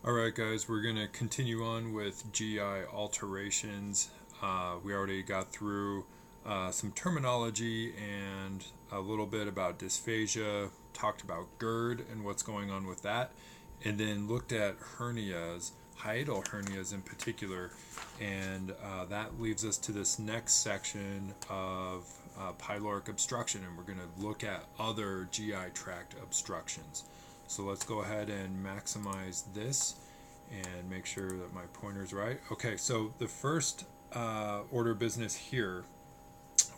Alright guys, we're going to continue on with GI alterations. We already got through some terminology and a little bit about dysphagia, talked about GERD and what's going on with that, and then looked at hernias, hiatal hernias in particular, and that leaves us to this next section of pyloric obstruction, and we're going to look at other GI tract obstructions. So let's go ahead and maximize this and make sure that my pointer's right. Okay, so the first order of business here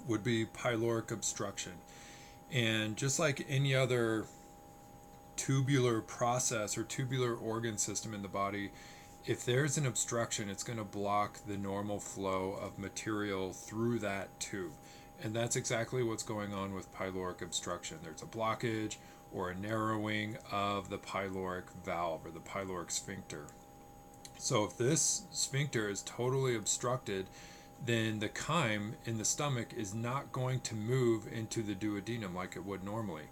would be pyloric obstruction. And just like any other tubular process or tubular organ system in the body, if there's an obstruction, it's going to block the normal flow of material through that tube. And that's exactly what's going on with pyloric obstruction. There's a blockage or a narrowing of the pyloric valve or the pyloric sphincter. So if this sphincter is totally obstructed, then the chyme in the stomach is not going to move into the duodenum like it would normally.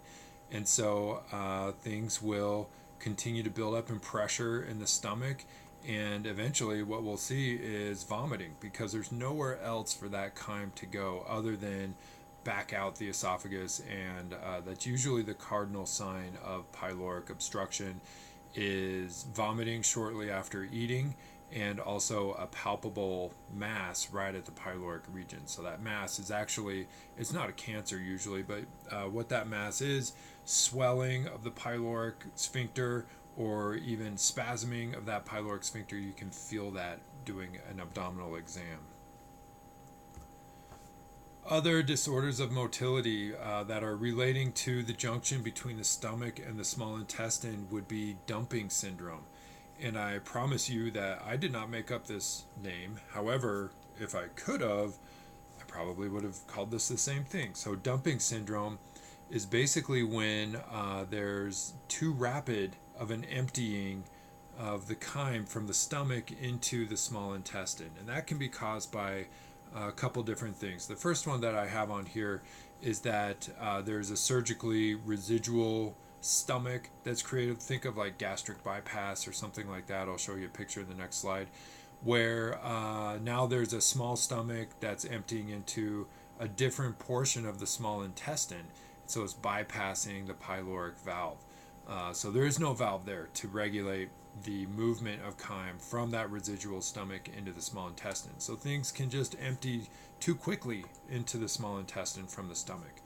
And so things will continue to build up in pressure in the stomach, and eventually what we'll see is vomiting because there's nowhere else for that chyme to go other than back out the esophagus, and that's usually the cardinal sign of pyloric obstruction is vomiting shortly after eating, and also a palpable mass right at the pyloric region. So that mass is actually, it's not a cancer usually, but what that mass is, swelling of the pyloric sphincter or even spasming of that pyloric sphincter. You can feel that doing an abdominal exam. Other disorders of motility that are relating to the junction between the stomach and the small intestine would be dumping syndrome. And I promise you that I did not make up this name. However, if I could have, I probably would have called this the same thing. So, dumping syndrome is basically when there's too rapid of an emptying of the chyme from the stomach into the small intestine. And that can be caused by a couple different things. The first one that I have on here is that there's a surgically residual stomach that's created. Think of like gastric bypass or something like that. I'll show you a picture in the next slide, where now there's a small stomach that's emptying into a different portion of the small intestine. So it's bypassing the pyloric valve. So there is no valve there to regulate the movement of chyme from that residual stomach into the small intestine. So things can just empty too quickly into the small intestine from the stomach.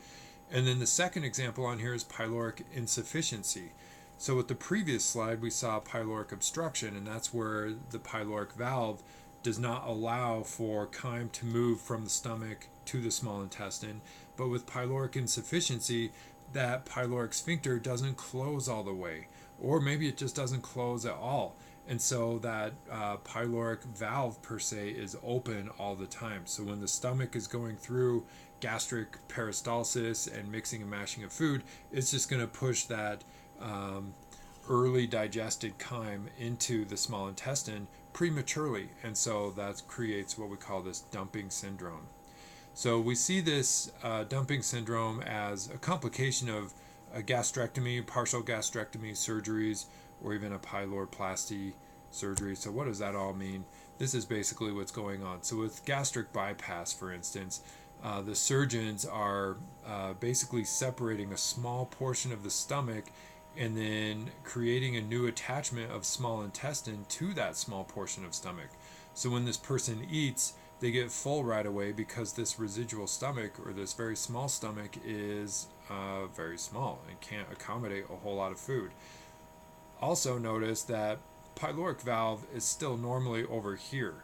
And then the second example on here is pyloric insufficiency. So with the previous slide, we saw pyloric obstruction, and that's where the pyloric valve does not allow for chyme to move from the stomach to the small intestine. But with pyloric insufficiency, that pyloric sphincter doesn't close all the way, or maybe it just doesn't close at all. And so that pyloric valve per se is open all the time. So when the stomach is going through gastric peristalsis and mixing and mashing of food, it's just going to push that early digested chyme into the small intestine prematurely. And so that creates what we call this dumping syndrome. So we see this dumping syndrome as a complication of a gastrectomy, partial gastrectomy surgeries, or even a pyloroplasty surgery. So what does that all mean? This is basically what's going on. So with gastric bypass, for instance, the surgeons are basically separating a small portion of the stomach and then creating a new attachment of small intestine to that small portion of stomach. So when this person eats, they get full right away because this residual stomach or this very small stomach is very small and can't accommodate a whole lot of food. Also notice that pyloric valve is still normally over here,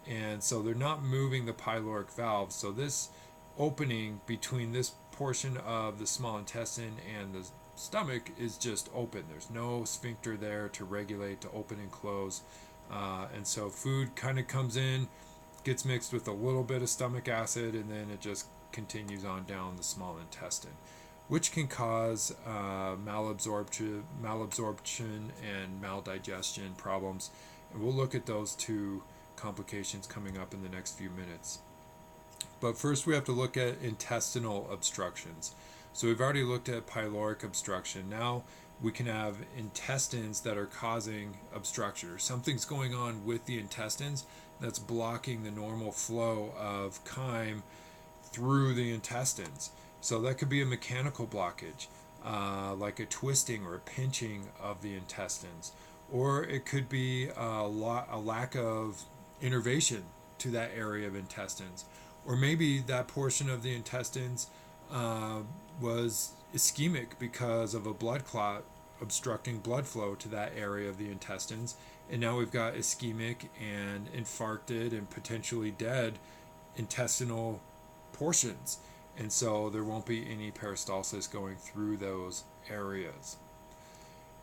and so they're not moving the pyloric valve. So this opening between this portion of the small intestine and the stomach is just open. There's no sphincter there to regulate, to open and close, and so food kind of comes in, gets mixed with a little bit of stomach acid, and then it just continues on down the small intestine, which can cause malabsorption and maldigestion problems. And we'll look at those two complications coming up in the next few minutes. But first we have to look at intestinal obstructions. So we've already looked at pyloric obstruction. Now we can have intestines that are causing obstruction, or something's going on with the intestines that's blocking the normal flow of chyme through the intestines. So that could be a mechanical blockage, like a twisting or a pinching of the intestines, or it could be a lack of innervation to that area of intestines, or maybe that portion of the intestines was ischemic because of a blood clot obstructing blood flow to that area of the intestines, and now we've got ischemic and infarcted and potentially dead intestinal portions, and so there won't be any peristalsis going through those areas.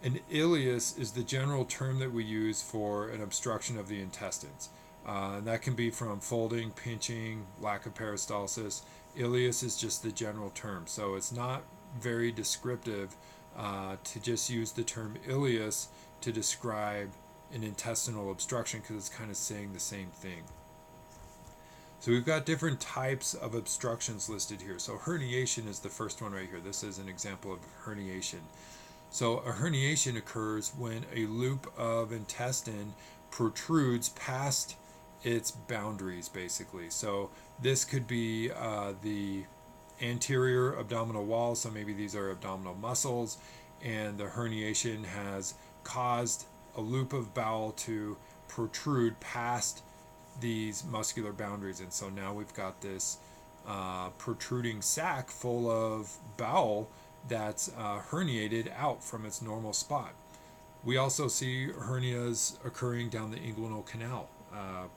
An ileus is the general term that we use for an obstruction of the intestines. And that can be from folding, pinching, lack of peristalsis. Ileus is just the general term, so it's not very descriptive to just use the term ileus to describe an intestinal obstruction, because it's kind of saying the same thing. So we've got different types of obstructions listed here. So herniation is the first one right here. This is an example of herniation. So a herniation occurs when a loop of intestine protrudes past its boundaries, basically. So this could be the anterior abdominal wall, so maybe these are abdominal muscles, and the herniation has caused a loop of bowel to protrude past these muscular boundaries, and so now we've got this protruding sac full of bowel that's herniated out from its normal spot. We also see hernias occurring down the inguinal canal,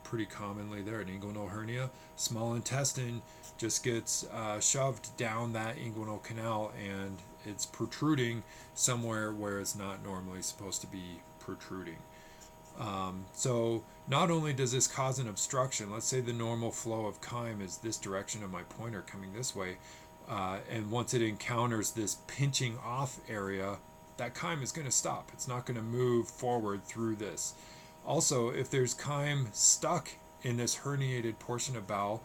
pretty commonly there. An inguinal hernia, small intestine just gets shoved down that inguinal canal, and it's protruding somewhere where it's not normally supposed to be protruding. So not only does this cause an obstruction, let's say the normal flow of chyme is this direction of my pointer coming this way, and once it encounters this pinching off area, that chyme is going to stop. It's not going to move forward through this. Also, if there's chyme stuck in this herniated portion of bowel,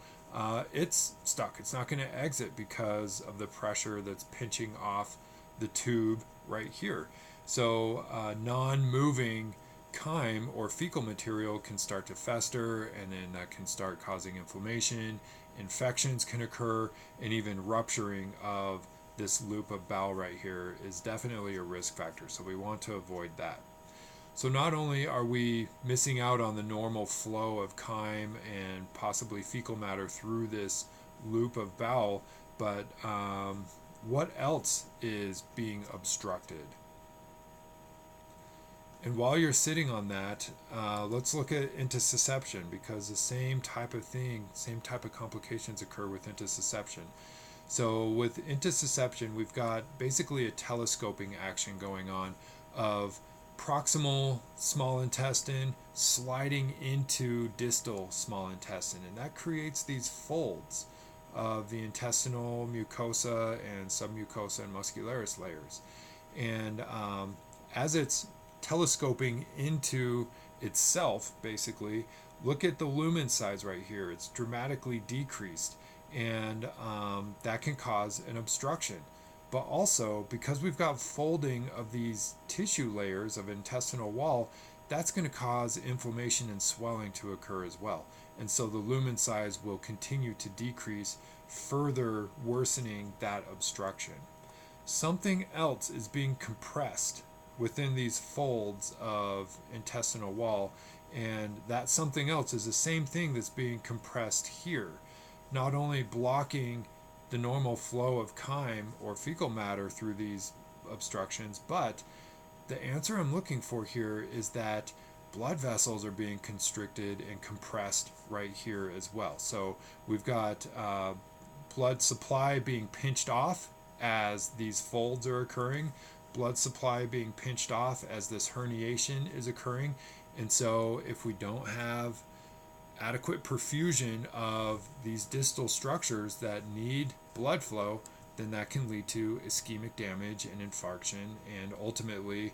it's stuck. It's not going to exit because of the pressure that's pinching off the tube right here. So non-moving chyme or fecal material can start to fester, and then that can start causing inflammation. Infections can occur, and even rupturing of this loop of bowel right here is definitely a risk factor, so we want to avoid that. So not only are we missing out on the normal flow of chyme and possibly fecal matter through this loop of bowel, but what else is being obstructed? And while you're sitting on that, let's look at intussusception, because the same type of thing, same type of complications occur with intussusception. So with intussusception, we've got basically a telescoping action going on of proximal small intestine sliding into distal small intestine, and that creates these folds of the intestinal mucosa and submucosa and muscularis layers. And as it's telescoping into itself, basically, look at the lumen size right here. It's dramatically decreased, and that can cause an obstruction. But also, because we've got folding of these tissue layers of intestinal wall, that's going to cause inflammation and swelling to occur as well. And so the lumen size will continue to decrease, further worsening that obstruction. Something else is being compressed within these folds of intestinal wall, and that something else is the same thing that's being compressed here, not only blocking the normal flow of chyme or fecal matter through these obstructions, but the answer I'm looking for here is that blood vessels are being constricted and compressed right here as well. So we've got blood supply being pinched off as these folds are occurring, blood supply being pinched off as this herniation is occurring. And so if we don't have adequate perfusion of these distal structures that need blood flow, then that can lead to ischemic damage and infarction, and ultimately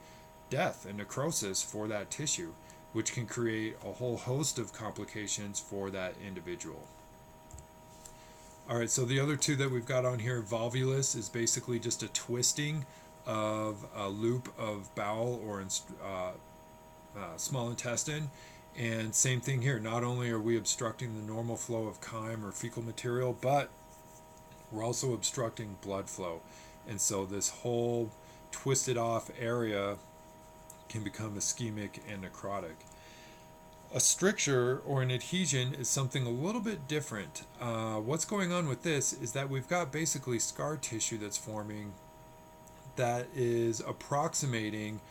death and necrosis for that tissue, which can create a whole host of complications for that individual. All right, so the other two that we've got on here, volvulus, is basically just a twisting of a loop of bowel or small intestine. And same thing here. Not only are we obstructing the normal flow of chyme or fecal material, but we're also obstructing blood flow. And so this whole twisted off area can become ischemic and necrotic. A stricture or an adhesion is something a little bit different. What's going on with this is that we've got basically scar tissue that's forming that is approximating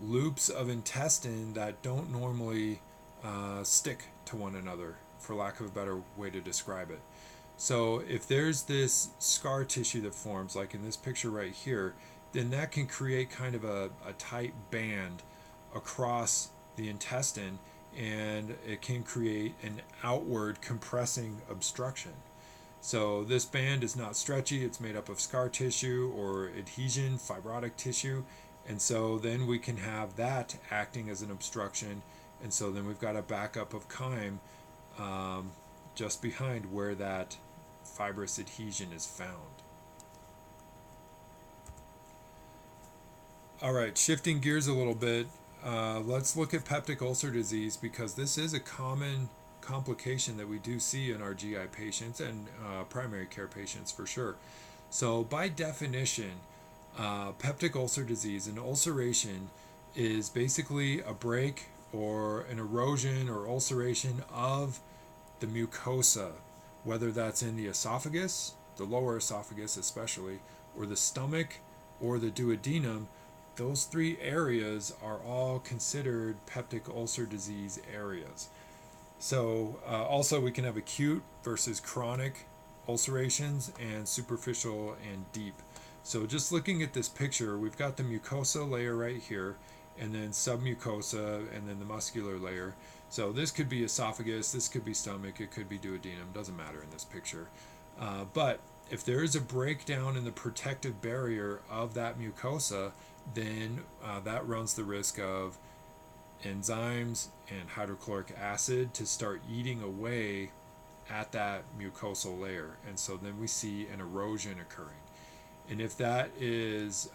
loops of intestine that don't normally stick to one another, for lack of a better way to describe it. So if there's this scar tissue that forms, like in this picture right here, then that can create kind of a tight band across the intestine, and it can create an outward compressing obstruction. So this band is not stretchy, it's made up of scar tissue or adhesion, fibrotic tissue, and so then we can have that acting as an obstruction, and so then we've got a backup of chyme just behind where that fibrous adhesion is found. All right, shifting gears a little bit, let's look at peptic ulcer disease, because this is a common complication that we do see in our GI patients and primary care patients for sure. So by definition, peptic ulcer disease, an ulceration, is basically a break or an erosion or ulceration of the mucosa, whether that's in the esophagus, the lower esophagus especially, or the stomach, or the duodenum. Those three areas are all considered peptic ulcer disease areas. So also we can have acute versus chronic ulcerations and superficial and deep. So just looking at this picture, we've got the mucosa layer right here, and then submucosa, and then the muscular layer. So this could be esophagus, this could be stomach, it could be duodenum, doesn't matter in this picture. But if there is a breakdown in the protective barrier of that mucosa, then that runs the risk of enzymes and hydrochloric acid to start eating away at that mucosal layer. And so then we see an erosion occurring. And if that is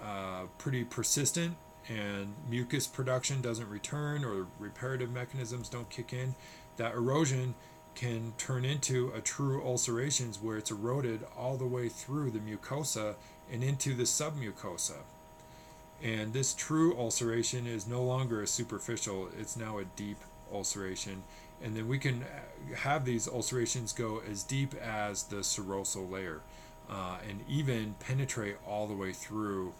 pretty persistent and mucus production doesn't return or reparative mechanisms don't kick in, that erosion can turn into a true ulcerations where it's eroded all the way through the mucosa and into the submucosa. And this true ulceration is no longer a superficial, it's now a deep ulceration. And then we can have these ulcerations go as deep as the serosal layer and even penetrate all the way through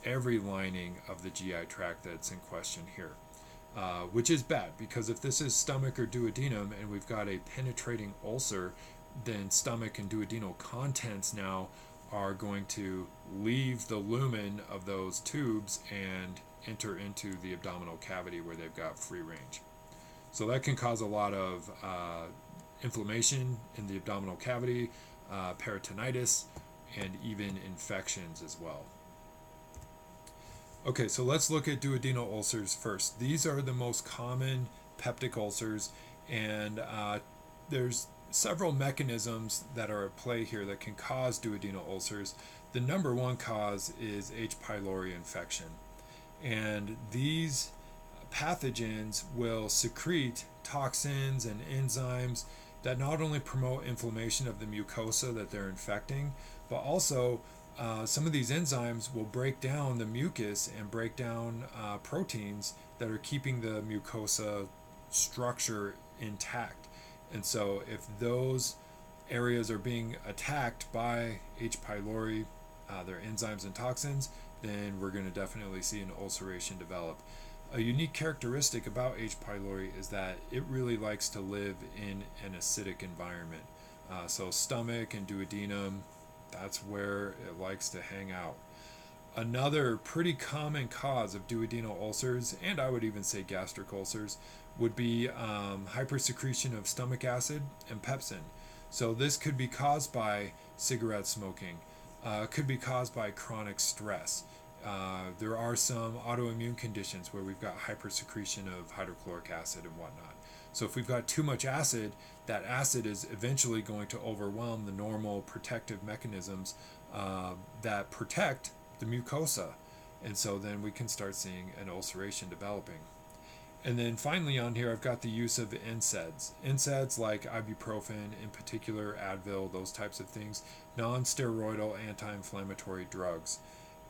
every lining of the GI tract that's in question here. Which is bad, because if this is stomach or duodenum and we've got a penetrating ulcer, then stomach and duodenal contents now are going to leave the lumen of those tubes and enter into the abdominal cavity where they've got free range. So that can cause a lot of inflammation in the abdominal cavity, peritonitis, and even infections as well. Okay, so let's look at duodenal ulcers first. These are the most common peptic ulcers, and there's several mechanisms that are at play here that can cause duodenal ulcers. The number one cause is H. pylori infection, and these pathogens will secrete toxins and enzymes that not only promote inflammation of the mucosa that they're infecting, but also some of these enzymes will break down the mucus and break down proteins that are keeping the mucosa structure intact. And so if those areas are being attacked by H. pylori, their enzymes and toxins, then we're going to definitely see an ulceration develop. A unique characteristic about H. pylori is that it really likes to live in an acidic environment. So stomach and duodenum, that's where it likes to hang out. Another pretty common cause of duodenal ulcers, and I would even say gastric ulcers, would be hypersecretion of stomach acid and pepsin. So this could be caused by cigarette smoking, could be caused by chronic stress. There are some autoimmune conditions where we've got hypersecretion of hydrochloric acid and whatnot. So if we've got too much acid, that acid is eventually going to overwhelm the normal protective mechanisms that protect the mucosa. And so then we can start seeing an ulceration developing. And then finally on here, I've got the use of NSAIDs. NSAIDs like ibuprofen, in particular Advil, those types of things, non-steroidal anti-inflammatory drugs.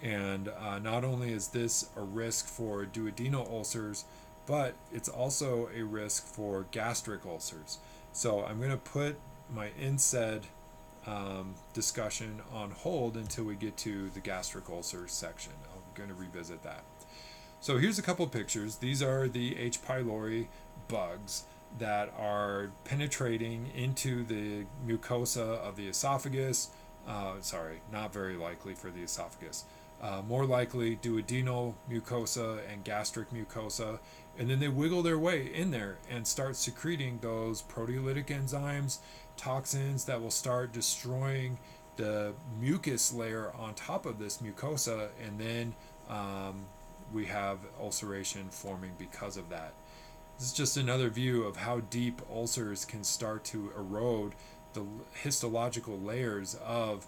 And not only is this a risk for duodenal ulcers, but it's also a risk for gastric ulcers. So I'm going to put my NSAID discussion on hold until we get to the gastric ulcers section. I'm going to revisit that. So here's a couple of pictures. These are the H. pylori bugs that are penetrating into the mucosa of the esophagus. Not very likely for the esophagus. More likely duodenal mucosa and gastric mucosa. And then they wiggle their way in there and start secreting those proteolytic enzymes, toxins that will start destroying the mucus layer on top of this mucosa, and then we have ulceration forming because of that. This is just another view of how deep ulcers can start to erode the histological layers of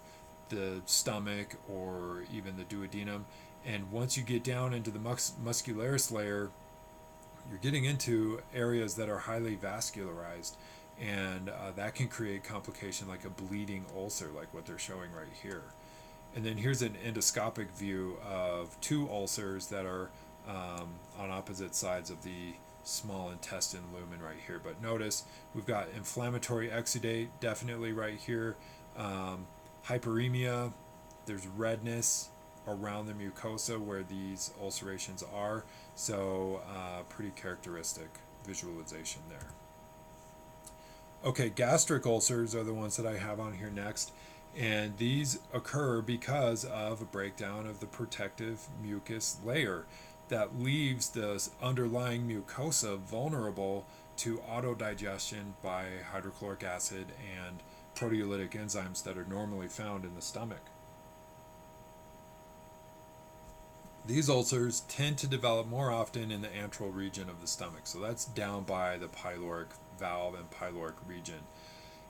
the stomach or even the duodenum. And once you get down into the muscularis layer, you're getting into areas that are highly vascularized, and that can create complication like a bleeding ulcer, like what they're showing right here. And then here's an endoscopic view of two ulcers that are on opposite sides of the small intestine lumen right here. But notice we've got inflammatory exudate definitely right here, hyperemia, there's redness around the mucosa where these ulcerations are, so pretty characteristic visualization there. Okay, gastric ulcers are the ones that I have on here next, and these occur because of a breakdown of the protective mucus layer that leaves the underlying mucosa vulnerable to autodigestion by hydrochloric acid and proteolytic enzymes that are normally found in the stomach. These ulcers tend to develop more often in the antral region of the stomach, so that's down by the pyloric valve and pyloric region.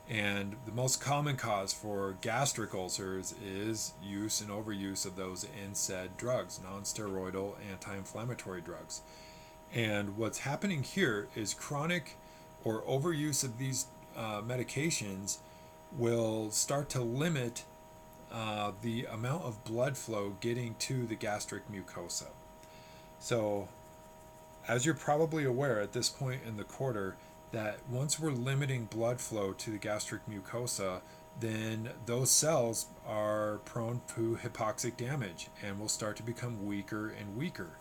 And the most common cause for gastric ulcers is use and overuse of those NSAID drugs, non-steroidal anti-inflammatory drugs. And what's happening here is chronic or overuse of these medications will start to limit the amount of blood flow getting to the gastric mucosa. So, as you're probably aware at this point in the quarter, that once we're limiting blood flow to the gastric mucosa, then those cells are prone to hypoxic damage and will start to become weaker and weaker.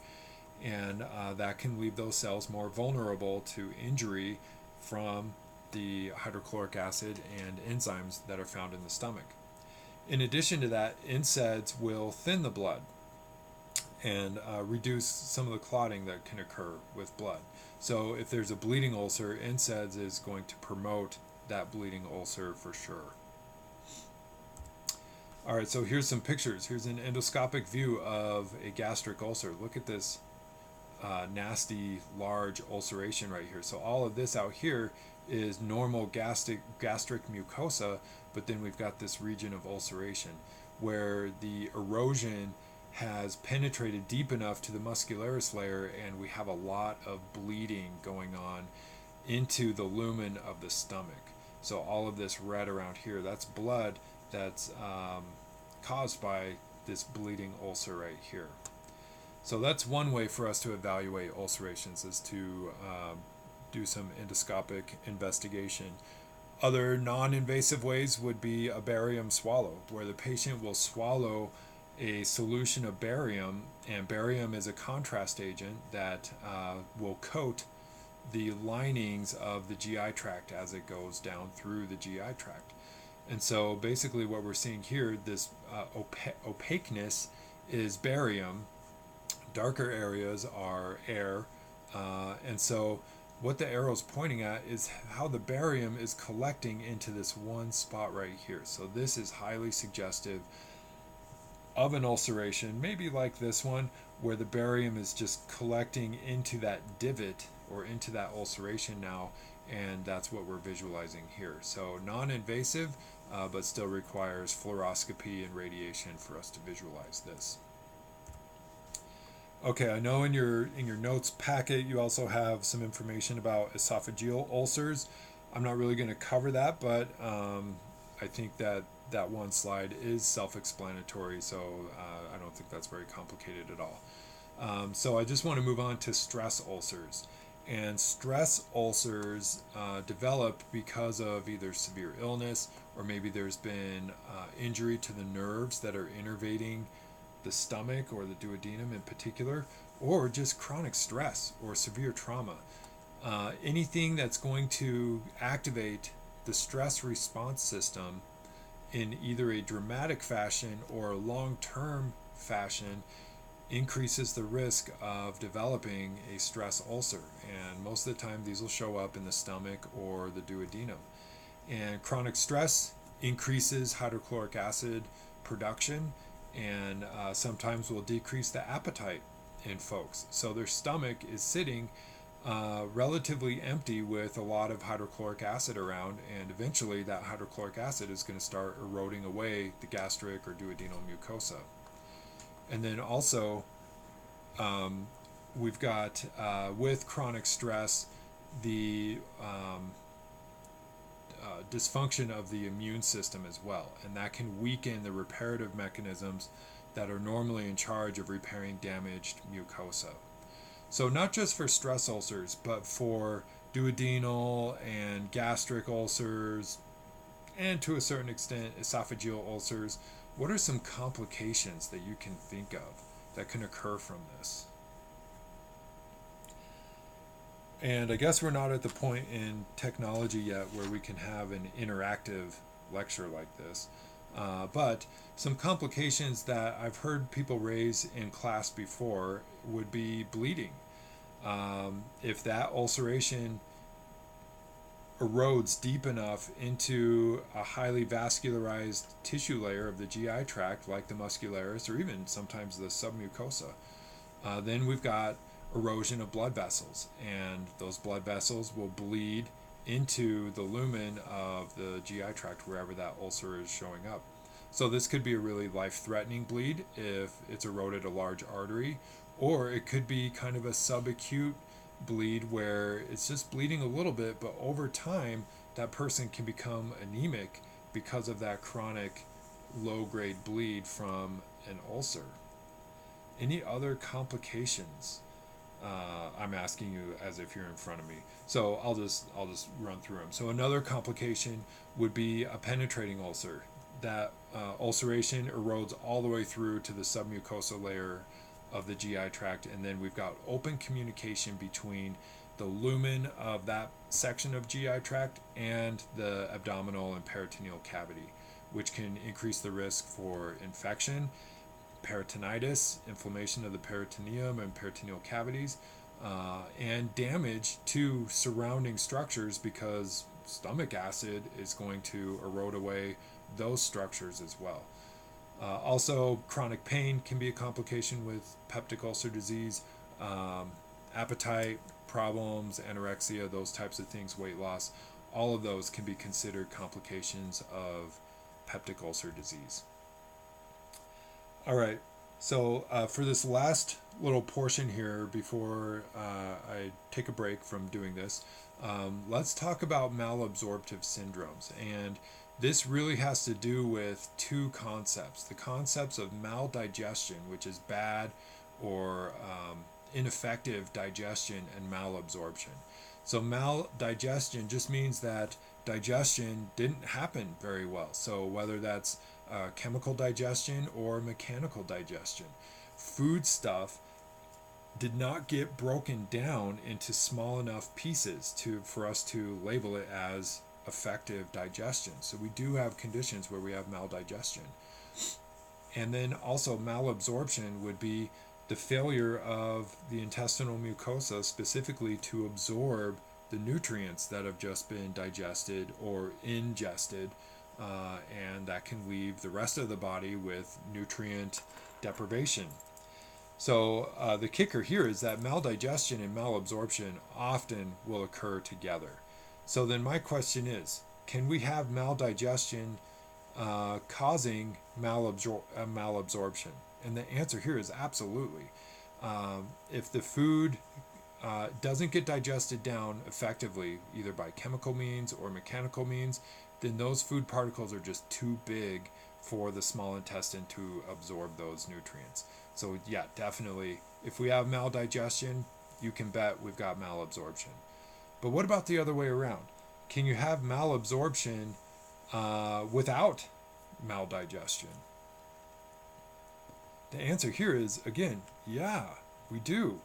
And that can leave those cells more vulnerable to injury from the hydrochloric acid and enzymes that are found in the stomach. In addition to that, NSAIDs will thin the blood and reduce some of the clotting that can occur with blood. So if there's a bleeding ulcer, NSAIDs is going to promote that bleeding ulcer for sure. All right, so here's some pictures. Here's an endoscopic view of a gastric ulcer. Look at this nasty, large ulceration right here. So all of this out here is normal gastric mucosa, but then we've got this region of ulceration where the erosion has penetrated deep enough to the muscularis layer, and we have a lot of bleeding going on into the lumen of the stomach. So all of this red around here, that's blood that's caused by this bleeding ulcer right here. So that's one way for us to evaluate ulcerations, is to do some endoscopic investigation. Other non-invasive ways would be a barium swallow, where the patient will swallow a solution of barium, and barium is a contrast agent that will coat the linings of the GI tract as it goes down through the GI tract. And so basically what we're seeing here, this opaqueness is barium, darker areas are air, and so what the arrow is pointing at is how the barium is collecting into this one spot right here. So this is highly suggestive of an ulceration, maybe like this one, where the barium is just collecting into that divot or into that ulceration now, and that's what we're visualizing here. So non-invasive, but still requires fluoroscopy and radiation for us to visualize this. Okay, I know in your notes packet you also have some information about esophageal ulcers. I'm not really going to cover that, but I think that that one slide is self-explanatory, so I don't think that's very complicated at all. So I just want to move on to stress ulcers. And stress ulcers develop because of either severe illness or maybe there's been injury to the nerves that are innervating the stomach or the duodenum in particular, or just chronic stress or severe trauma. Anything that's going to activate the stress response system in either a dramatic fashion or a long-term fashion increases the risk of developing a stress ulcer. And most of the time, these will show up in the stomach or the duodenum. And chronic stress increases hydrochloric acid production and sometimes will decrease the appetite in folks. So their stomach is sitting relatively empty with a lot of hydrochloric acid around, and eventually that hydrochloric acid is going to start eroding away the gastric or duodenal mucosa. And then also, we've got with chronic stress the dysfunction of the immune system as well, and that can weaken the reparative mechanisms that are normally in charge of repairing damaged mucosa. So not just for stress ulcers, but for duodenal and gastric ulcers, and to a certain extent esophageal ulcers, what are some complications that you can think of that can occur from this? And I guess we're not at the point in technology yet where we can have an interactive lecture like this. But some complications that I've heard people raise in class before would be bleeding. If that ulceration erodes deep enough into a highly vascularized tissue layer of the GI tract, like the muscularis or even sometimes the submucosa, then we've got erosion of blood vessels, and those blood vessels will bleed into the lumen of the GI tract wherever that ulcer is showing up. So this could be a really life-threatening bleed if it's eroded a large artery, or it could be kind of a subacute bleed where it's just bleeding a little bit, but over time that person can become anemic because of that chronic low-grade bleed from an ulcer. Any other complications? I'm asking you as if you're in front of me. So I'll just run through them. So another complication would be a penetrating ulcer. That ulceration erodes all the way through to the submucosal layer of the GI tract, and then we've got open communication between the lumen of that section of GI tract and the abdominal and peritoneal cavity, which can increase the risk for infection, peritonitis, inflammation of the peritoneum and peritoneal cavities, and damage to surrounding structures because stomach acid is going to erode away those structures as well. Also, chronic pain can be a complication with peptic ulcer disease, appetite problems, anorexia, those types of things, weight loss. All of those can be considered complications of peptic ulcer disease. All right, so for this last little portion here before I take a break from doing this, let's talk about malabsorptive syndromes. And this really has to do with two concepts. The concepts of maldigestion, which is bad or ineffective digestion, and malabsorption. So maldigestion just means that digestion didn't happen very well. So whether that's chemical digestion or mechanical digestion, food stuff did not get broken down into small enough pieces for us to label it as effective digestion. So we do have conditions where we have maldigestion. And then also malabsorption would be the failure of the intestinal mucosa specifically to absorb the nutrients that have just been digested or ingested, and that can leave the rest of the body with nutrient deprivation. So the kicker here is that maldigestion and malabsorption often will occur together. So then my question is, can we have maldigestion causing malabsorption? And the answer here is absolutely. If the food doesn't get digested down effectively, either by chemical means or mechanical means, then those food particles are just too big for the small intestine to absorb those nutrients. So yeah, definitely, if we have maldigestion, you can bet we've got malabsorption. But what about the other way around? Can you have malabsorption without maldigestion? The answer here is, again, yeah, we do.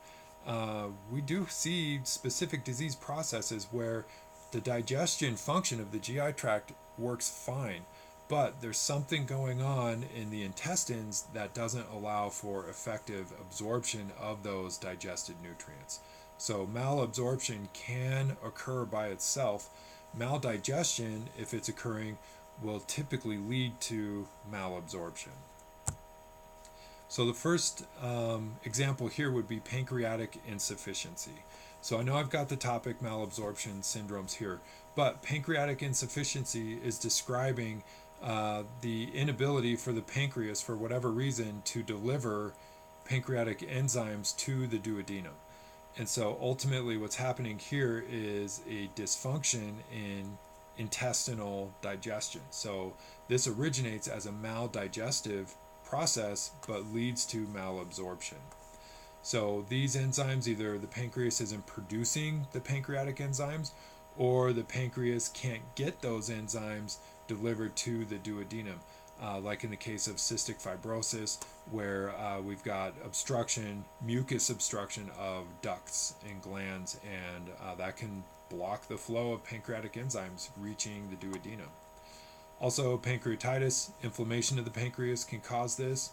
We do see specific disease processes where the digestion function of the GI tract works fine, but there's something going on in the intestines that doesn't allow for effective absorption of those digested nutrients. So malabsorption can occur by itself. Maldigestion, if it's occurring, will typically lead to malabsorption. So the first example here would be pancreatic insufficiency. So I know I've got the topic malabsorption syndromes here, but pancreatic insufficiency is describing the inability for the pancreas, for whatever reason, to deliver pancreatic enzymes to the duodenum. And so ultimately what's happening here is a dysfunction in intestinal digestion. So this originates as a maldigestive process but leads to malabsorption. So these enzymes, either the pancreas isn't producing the pancreatic enzymes, or the pancreas can't get those enzymes delivered to the duodenum, like in the case of cystic fibrosis, where we've got obstruction, mucus obstruction of ducts and glands, and that can block the flow of pancreatic enzymes reaching the duodenum. Also, pancreatitis, inflammation of the pancreas can cause this.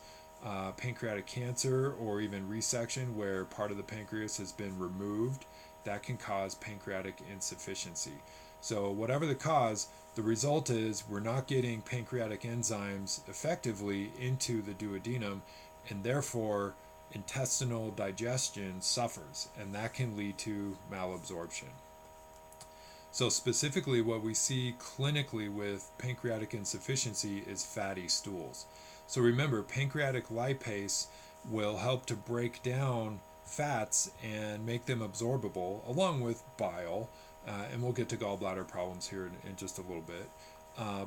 Pancreatic cancer or even resection where part of the pancreas has been removed, that can cause pancreatic insufficiency. So whatever the cause, the result is we're not getting pancreatic enzymes effectively into the duodenum, and therefore intestinal digestion suffers, and that can lead to malabsorption. So specifically what we see clinically with pancreatic insufficiency is fatty stools. So remember, pancreatic lipase will help to break down fats and make them absorbable, along with bile, and we'll get to gallbladder problems here in just a little bit.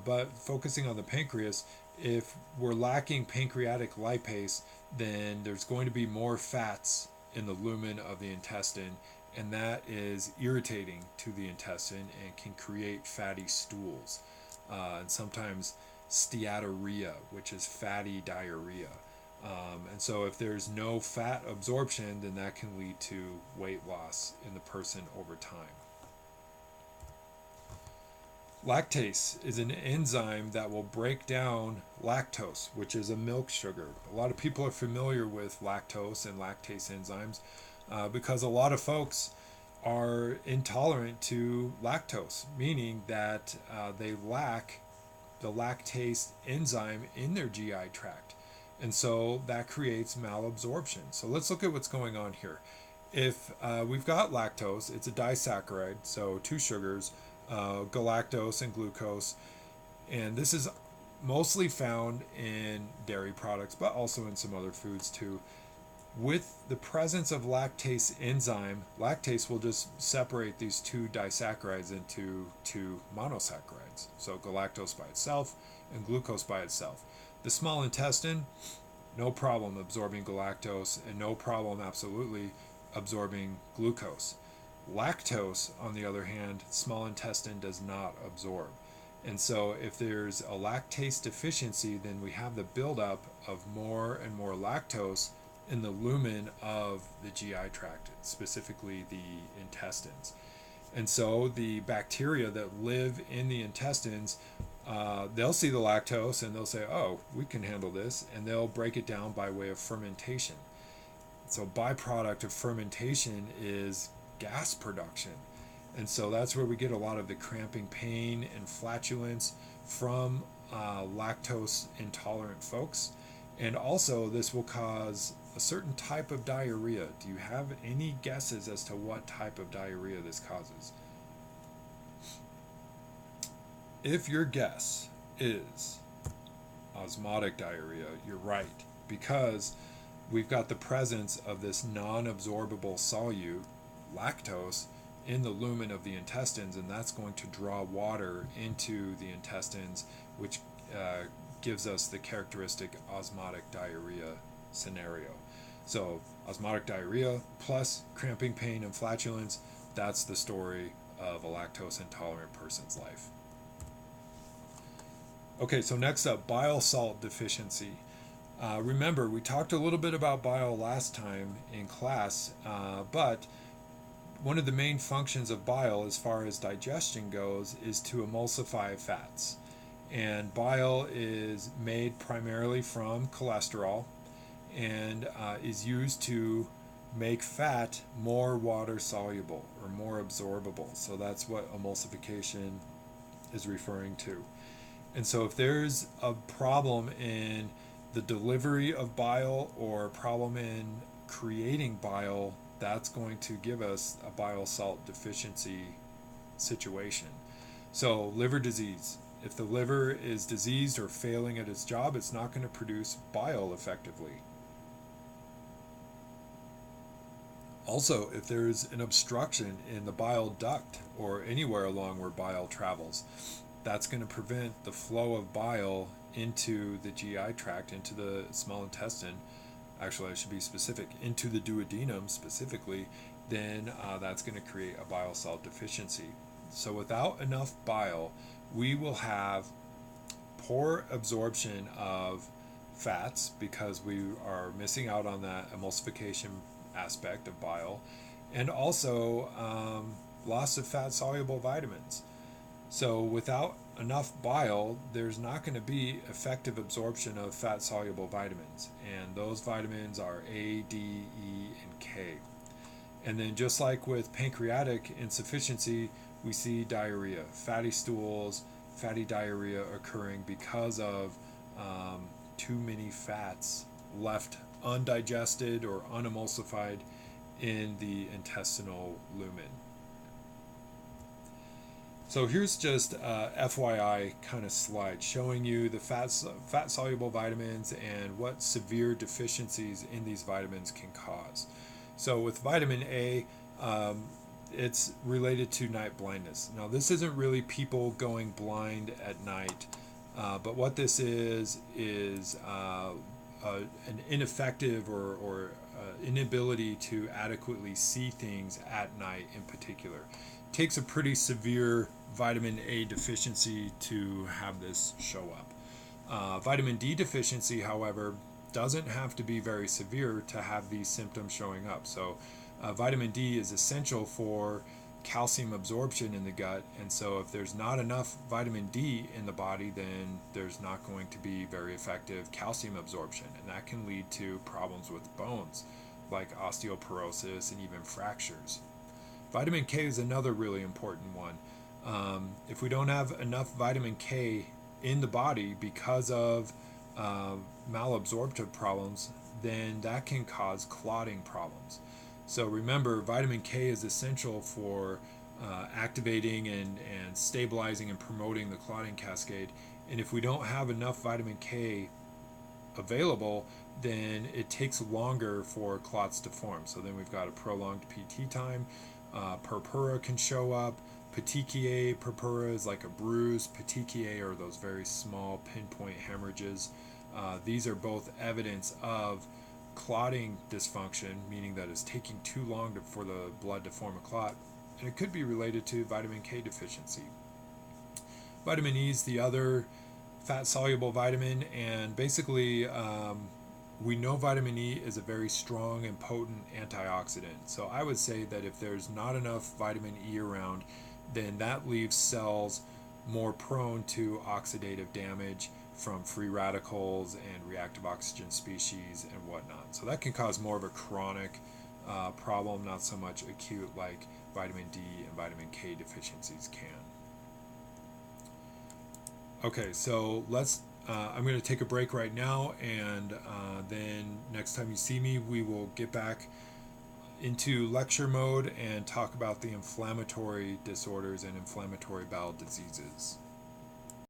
But focusing on the pancreas, if we're lacking pancreatic lipase, then there's going to be more fats in the lumen of the intestine, and that is irritating to the intestine and can create fatty stools, and sometimes steatorrhea, which is fatty diarrhea. And so if there's no fat absorption, then that can lead to weight loss in the person over time. Lactase is an enzyme that will break down lactose, which is a milk sugar. A lot of people are familiar with lactose and lactase enzymes because a lot of folks are intolerant to lactose, meaning that they lack the lactase enzyme in their GI tract. And so that creates malabsorption. So let's look at what's going on here. If we've got lactose, it's a disaccharide, so two sugars, galactose and glucose. And this is mostly found in dairy products, but also in some other foods too. With the presence of lactase enzyme, lactase will just separate these two disaccharides into two monosaccharides. So galactose by itself and glucose by itself. The small intestine, no problem absorbing galactose and no problem absolutely absorbing glucose. Lactose, on the other hand, small intestine does not absorb. And so if there's a lactase deficiency, then we have the buildup of more and more lactose in the lumen of the GI tract, specifically the intestines. And so the bacteria that live in the intestines, they'll see the lactose and they'll say, oh, we can handle this, and they'll break it down by way of fermentation. So byproduct of fermentation is gas production. And so that's where we get a lot of the cramping pain and flatulence from lactose intolerant folks. And also this will cause a certain type of diarrhea. Do you have any guesses as to what type of diarrhea this causes? If your guess is osmotic diarrhea, you're right, because we've got the presence of this non-absorbable solute, lactose, in the lumen of the intestines, and that's going to draw water into the intestines, which gives us the characteristic osmotic diarrhea scenario. So osmotic diarrhea plus cramping, pain, and flatulence, that's the story of a lactose intolerant person's life. Okay, so next up, bile salt deficiency. Remember, we talked a little bit about bile last time in class, but one of the main functions of bile as far as digestion goes is to emulsify fats. And bile is made primarily from cholesterol and is used to make fat more water soluble or more absorbable. So that's what emulsification is referring to. And so if there's a problem in the delivery of bile or a problem in creating bile, that's going to give us a bile salt deficiency situation. So liver disease. If the liver is diseased or failing at its job, it's not going to produce bile effectively. Also, if there's an obstruction in the bile duct or anywhere along where bile travels, that's going to prevent the flow of bile into the GI tract, into the small intestine. Actually, I should be specific, into the duodenum specifically, then that's going to create a bile salt deficiency. So without enough bile, we will have poor absorption of fats because we are missing out on that emulsification aspect of bile, and also loss of fat soluble vitamins. So without enough bile, there's not going to be effective absorption of fat soluble vitamins, and those vitamins are A, D, E, and K. And then just like with pancreatic insufficiency, we see diarrhea, fatty stools, fatty diarrhea occurring because of too many fats left undigested or unemulsified in the intestinal lumen. So here's just a FYI kind of slide showing you the fat soluble vitamins and what severe deficiencies in these vitamins can cause. So with vitamin A, it's related to night blindness. Now this isn't really people going blind at night, but what this is an ineffective or inability to adequately see things at night in particular. It takes a pretty severe vitamin A deficiency to have this show up. Vitamin D deficiency, however, doesn't have to be very severe to have these symptoms showing up. So vitamin D is essential for calcium absorption in the gut, and so if there's not enough vitamin D in the body, then there's not going to be very effective calcium absorption, and that can lead to problems with bones like osteoporosis and even fractures. Vitamin K is another really important one. If we don't have enough vitamin K in the body because of malabsorptive problems, then that can cause clotting problems. So remember, vitamin K is essential for activating and stabilizing and promoting the clotting cascade. And if we don't have enough vitamin K available, then it takes longer for clots to form. So then we've got a prolonged PT time. Purpura can show up. Petechiae purpura is like a bruise. Petechiae are those very small pinpoint hemorrhages. These are both evidence of clotting dysfunction, meaning that it's taking too long for the blood to form a clot, and it could be related to vitamin K deficiency. Vitamin E is the other fat soluble vitamin, and basically we know vitamin E is a very strong and potent antioxidant. So I would say that if there's not enough vitamin E around, then that leaves cells more prone to oxidative damage from free radicals and reactive oxygen species and whatnot. So that can cause more of a chronic problem, not so much acute like vitamin D and vitamin K deficiencies can. Okay, so I'm going to take a break right now, and then next time you see me, we will get back into lecture mode and talk about the inflammatory disorders and inflammatory bowel diseases.